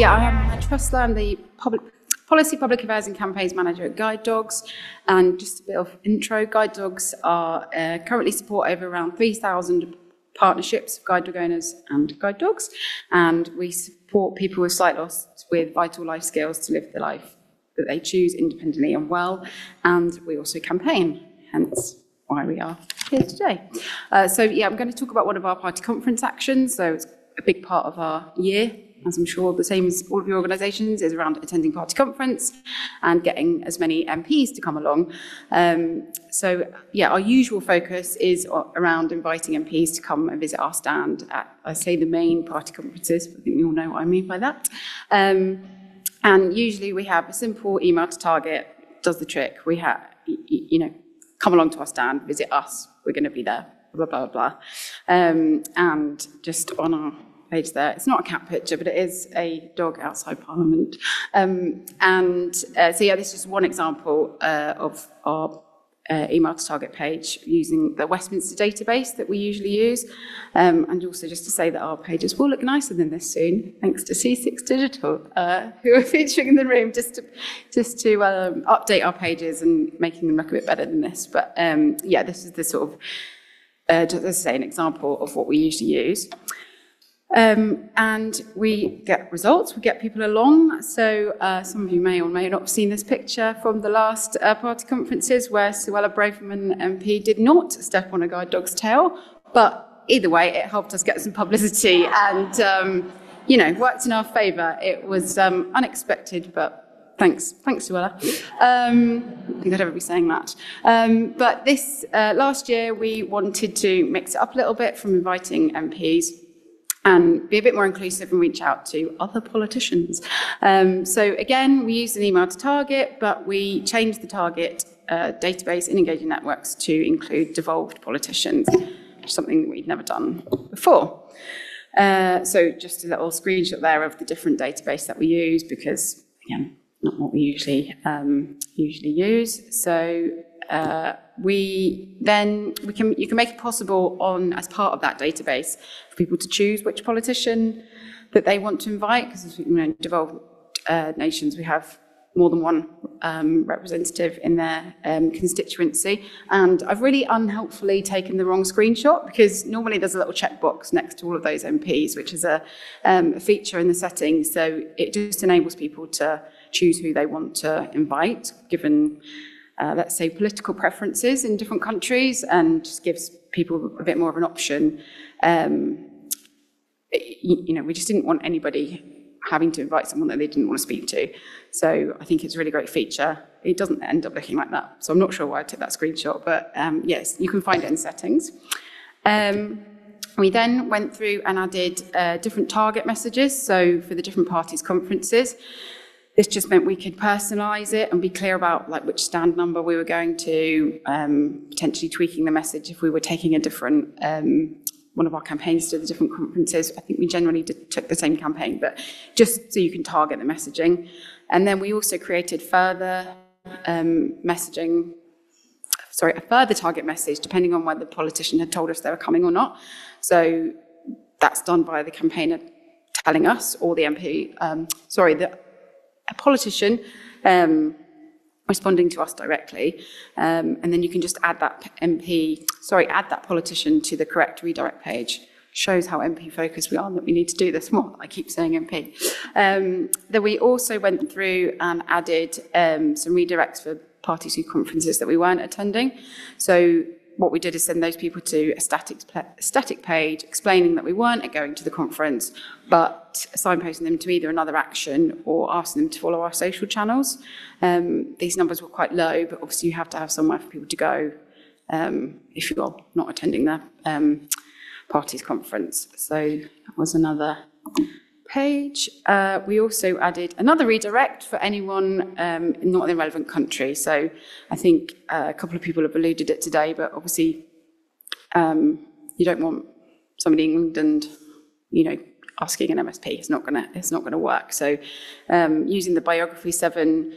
I'm Trustler. I'm the Policy, Public Affairs and Campaigns Manager at Guide Dogs. And just a bit of intro, Guide Dogs are currently support over around 3,000 partnerships of guide dog owners and guide dogs. And we support people with sight loss with vital life skills to live the life that they choose independently and well. And we also campaign, hence why we are here today. I'm going to talk about one of our party conference actions. So it's a big part of our year, as I'm sure the same as all of your organisations, is around attending party conference and getting as many MPs to come along. Our usual focus is around inviting MPs to come and visit our stand at, I say, the main party conferences. I think we all know what I mean by that. And usually we have a simple email to target, does the trick. We have, come along to our stand, visit us, we're going to be there, blah, blah, blah. And just on our page there, it's not a cat picture, but it is a dog outside Parliament. This is just one example of our email to target page using the Westminster database that we usually use. And also just to say that our pages will look nicer than this soon, thanks to C6 Digital, who are featuring in the room just to update our pages and making them look a bit better than this. But this is the sort of, just as I say, an example of what we usually use. And we get results, we get people along. So some of you may or may not have seen this picture from the last party conferences where Suella Braverman MP did not step on a guide dog's tail. But either way, it helped us get some publicity and, worked in our favour. It was unexpected, but thanks Suella. I think I'd ever be saying that. But this last year, we wanted to mix it up a little bit from inviting MPs and be a bit more inclusive and reach out to other politicians. So again, we used an email to target, but we changed the target database in Engaging Networks to include devolved politicians, which is something that we'd never done before. So just a little screenshot there of the different database that we use, because again, not what we usually use. So you can make it possible as part of that database for people to choose which politician that they want to invite, because as devolved nations, we have more than one representative in their constituency. And I've really unhelpfully taken the wrong screenshot, because normally there's a little checkbox next to all of those MPs, which is a feature in the settings. So it just enables people to choose who they want to invite, given let's say, political preferences in different countries, and just gives people a bit more of an option. We just didn't want anybody having to invite someone that they didn't want to speak to. So I think it's a really great feature. It doesn't end up looking like that. So I'm not sure why I took that screenshot, but yes, you can find it in settings. We then went through and added different target messages. So for the different parties' conferences, this just meant we could personalise it and be clear about which stand number we were going to, potentially tweaking the message if we were taking a different, one of our campaigns to the different conferences. I think we generally took the same campaign, but just so you can target the messaging. And then we also created a further target message, depending on whether the politician had told us they were coming or not. So that's done by the campaigner telling us, or the MP, a politician responding to us directly, and then you can just add that politician to the correct redirect page. Shows how MP focused we are and that we need to do this more. I keep saying MP. Then we also went through and added some redirects for parties whose conferences that we weren't attending. So what we did is send those people to a static page explaining that we weren't going to the conference, but signposting them to either another action or asking them to follow our social channels. These numbers were quite low, but obviously you have to have somewhere for people to go if you're not attending the party's conference. So that was another page. We also added another redirect for anyone not in a relevant country. So I think a couple of people have alluded it today, but obviously you don't want somebody in England, asking an MSP. It's not gonna work. So using the Biography 7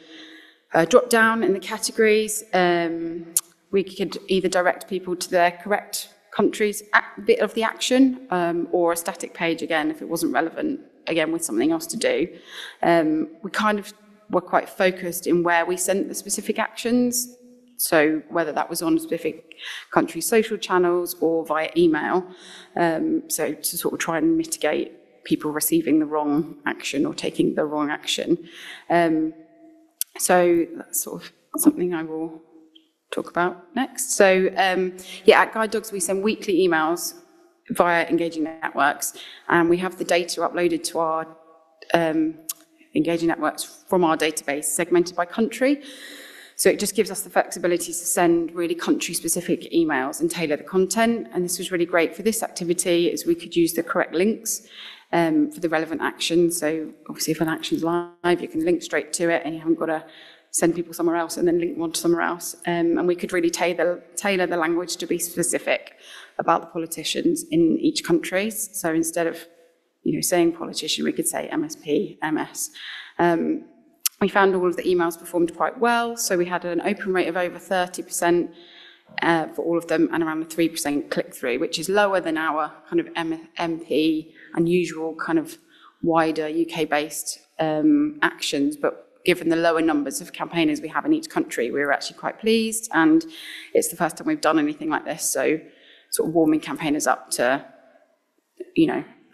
drop down in the categories, we could either direct people to their correct country's bit of the action, or a static page again if it wasn't relevant. again, with something else to do. We kind of were quite focused in where we sent the specific actions. So whether that was on specific country social channels or via email. So to sort of try and mitigate people receiving the wrong action or taking the wrong action. So that's sort of something I will talk about next. So at Guide Dogs, we send weekly emails via engaging networks, and we have the data uploaded to our engaging networks from our database, segmented by country. So it just gives us the flexibility to send really country-specific emails and tailor the content. And this was really great for this activity, as we could use the correct links for the relevant action. So obviously if an action's live, you can link straight to it and you haven't got to send people somewhere else and then link one to somewhere else. And we could really tailor the language to be specific about the politicians in each country. So instead of saying politician, we could say MSP, MS. We found all of the emails performed quite well. So we had an open rate of over 30% for all of them and around a 3% click-through, which is lower than our kind of MP unusual kind of wider UK-based actions. But given the lower numbers of campaigners we have in each country, we were actually quite pleased. And it's the first time we've done anything like this. So sort of warming campaigners up to,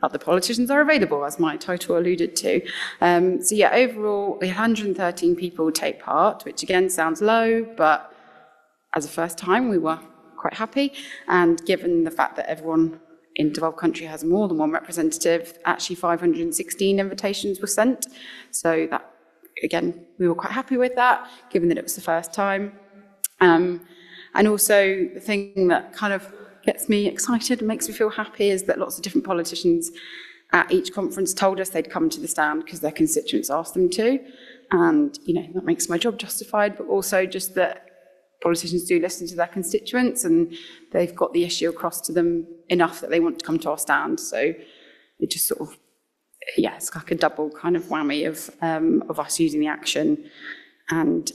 other politicians are available, as my title alluded to. Overall, we had 113 people take part, which again sounds low, but as a first time, we were quite happy. And given the fact that everyone in developed country has more than one representative, actually 516 invitations were sent. So that, again, we were quite happy with that, given that it was the first time. And also the thing that kind of gets me excited and makes me feel happy is that lots of different politicians at each conference told us they'd come to the stand because their constituents asked them to. And, that makes my job justified, but also just that politicians do listen to their constituents and they've got the issue across to them enough that they want to come to our stand. So it just sort of, it's like a double kind of whammy of us using the action and,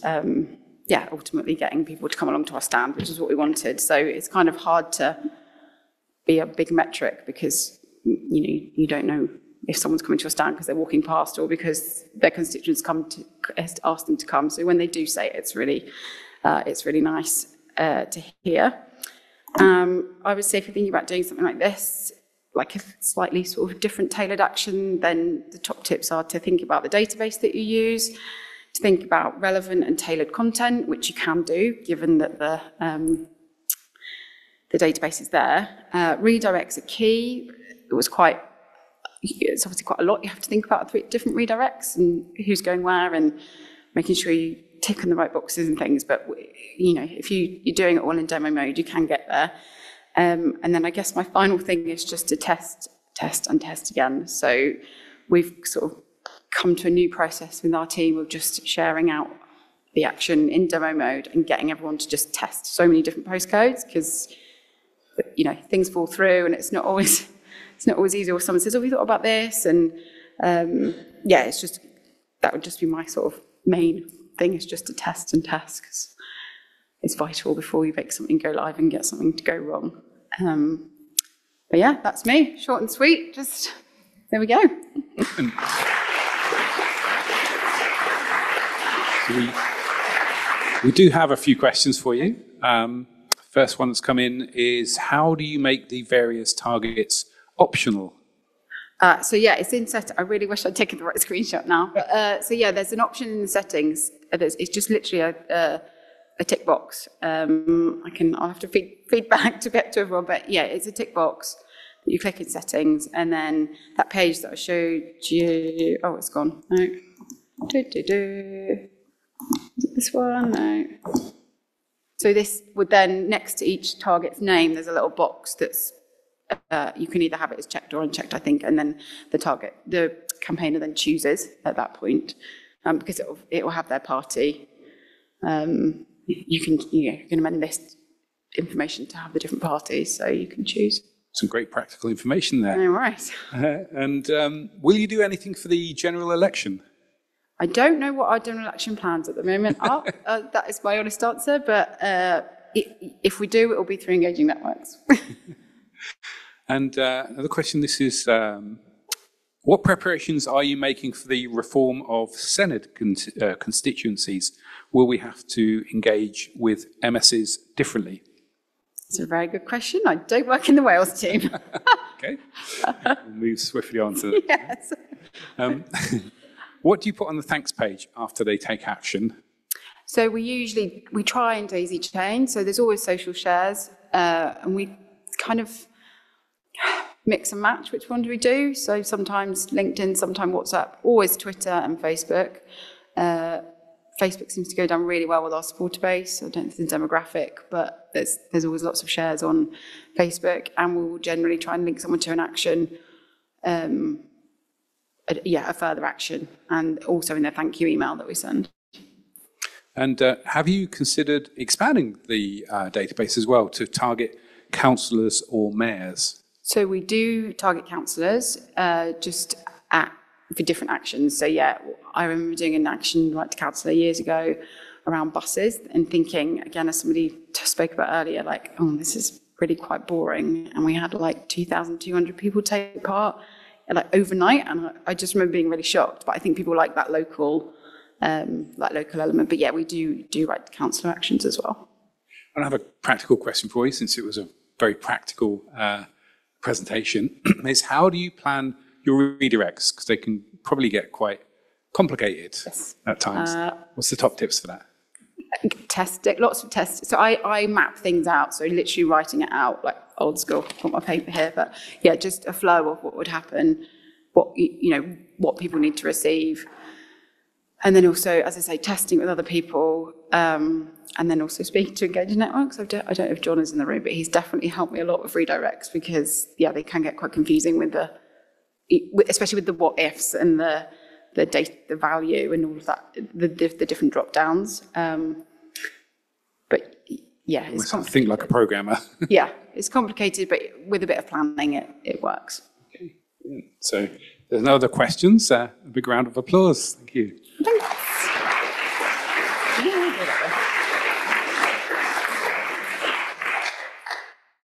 ultimately getting people to come along to our stand, which is what we wanted. So it's kind of hard to be a big metric because, you don't know if someone's coming to your stand because they're walking past or because their constituents ask them to come. So when they do say it, it's really nice to hear. I would say if you're thinking about doing something like this, like a slightly sort of different tailored action, then the top tips are to think about the database that you use, to think about relevant and tailored content, which you can do, given that the database is there. Redirects are key. It's obviously quite a lot. You have to think about 3 different redirects and who's going where and making sure you tick on the right boxes and things. But, if you're doing it all in demo mode, you can get there. And then I guess my final thing is just to test and test again. So we've sort of come to a new process with our team of just sharing out the action in demo mode and getting everyone to just test so many different postcodes because, things fall through and it's not always easy. Or someone says, "Oh, we thought about this," and it's just that would just be my sort of main thing is just to test and test because it's vital before you make something go live and get something to go wrong. That's me, short and sweet. Just there we go. We do have a few questions for you. First one that's come in is, how do you make the various targets optional? It's in set. I really wish I'd taken the right screenshot now. But, there's an option in the settings. It's just literally a tick box. I'll have to feed back to get to everyone, but it's a tick box that you click in settings, and then that page that I showed you. Oh, it's gone. No. This one, no. So this would then, next to each target's name, there's a little box that's, you can either have it as checked or unchecked, I think, and then the campaigner then chooses at that point, because it will have their party. You can amend this information to have the different parties, so you can choose. Some great practical information there. All right. And will you do anything for the general election? I don't know what our general election plans at the moment are. That is my honest answer, but if we do, it will be through engaging networks. And another question, this is, What preparations are you making for the reform of Senate constituencies? Will we have to engage with MSs differently? It's a very good question. I don't work in the Wales team. Okay, we'll move swiftly on to Yes. What do you put on the thanks page after they take action? So we try and daisy chain. So there's always social shares, and we kind of mix and match which one do we do. So sometimes LinkedIn, sometimes WhatsApp, always Twitter and Facebook. Facebook seems to go down really well with our supporter base. I don't know if it's the demographic, but there's always lots of shares on Facebook, and we will generally try and link someone to an action, a further action, and also in their thank you email that we send. And have you considered expanding the database as well to target councillors or mayors? So we do target councillors for different actions. So yeah, I remember doing an action right to councillor years ago around buses and thinking, again, as somebody spoke about earlier, like, oh, this is really quite boring. And we had like 2,200 people take part like overnight. And I just remember being really shocked. But I think people like that local element. But yeah, we do write to councillor actions as well. I have a practical question for you, since it was a very practical presentation, is how do you plan your redirects? Because they can probably get quite complicated at times. What's the top tips for that? Test it, lots of tests. So I map things out, so literally writing it out, like old school. I've got my paper here, but yeah, just a flow of what would happen, what people need to receive. And then also, as I say, testing with other people, and then also speaking to engaged networks. I don't know if John is in the room, but he's definitely helped me a lot with redirects, because yeah, they can get quite confusing especially with the what ifs and the data, the value, and all of that, the different drop downs. But yeah, it's complicated. Think like a programmer. Yeah, it's complicated, but with a bit of planning, it works. Okay. Yeah. So there's no other questions. A big round of applause. Thank you. Thanks. Yeah,